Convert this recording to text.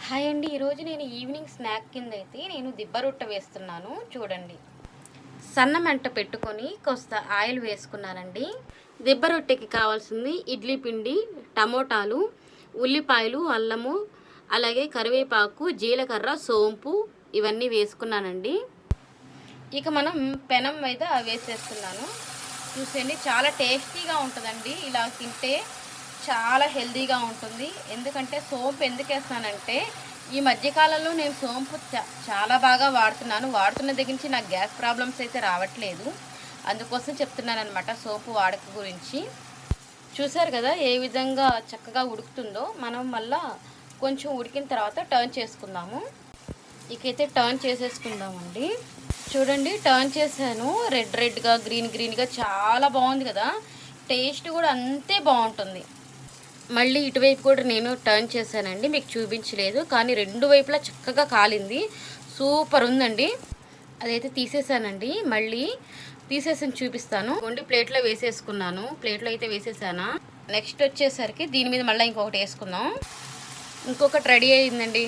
Hi అండి. ఈరోజు నేను ఈవినింగ్ స్నాక్ కింద అయితే నేను దిబ్బ రొట్టె వేస్తున్నాను చూడండి. సన్న మంట పెట్టుకొని కొస్త ఆయిల్ వేసుకున్నానండి. దిబ్బ రొట్టెకి కావాల్సింది ఇడ్లీ పిండి, టమోటాలు, ఉల్లిపాయలు, అల్లము, అలాగే కరివేపాకు, జీలకర్ర, సోంపు ఇవన్నీ వేసుకున్నానండి. ఇక మనం పెనం మీద వేసేస్తున్నాను. చూసేయండి, చాలా టేస్టీగా ఉంటుందండి. ఇలా తింటే చాలా హెల్తీగా ఉంటుంది. ఎందుకంటే సోంపు ఎందుకు వేస్తున్నానంటే ఈ మధ్యకాలంలో నేను సోంపు చాలా బాగా వాడుతున్న దగ్గర నుంచి నాకు గ్యాస్ ప్రాబ్లమ్స్ అయితే రావట్లేదు. అందుకోసం చెప్తున్నాను అనమాట సోంపు వాడక గురించి. చూసారు కదా ఏ విధంగా చక్కగా ఉడుకుతుందో. మనం మళ్ళా కొంచెం ఉడికిన తర్వాత టర్న్ చేసుకుందాము. ఇకైతే టర్న్ చేసేసుకుందామండి. చూడండి, టర్న్ చేశాను. రెడ్గా గ్రీన్గా చాలా బాగుంది కదా. టేస్ట్ కూడా అంతే బాగుంటుంది. మళ్ళీ ఇటువైపు కూడా నేను టర్న్ చేశానండి, మీకు చూపించలేదు కానీ రెండు వైపులా చక్కగా కాలింది. సూపర్ ఉందండి. అదైతే తీసేసానండి. మళ్ళీ తీసేసి చూపిస్తాను. వండి ప్లేట్లో వేసేసుకున్నాను. ప్లేట్లో అయితే వేసేసానా. నెక్స్ట్ వచ్చేసరికి దీని మీద మళ్ళీ ఇంకొకటి వేసుకుందాం. ఇంకొకటి రెడీ అయిందండి.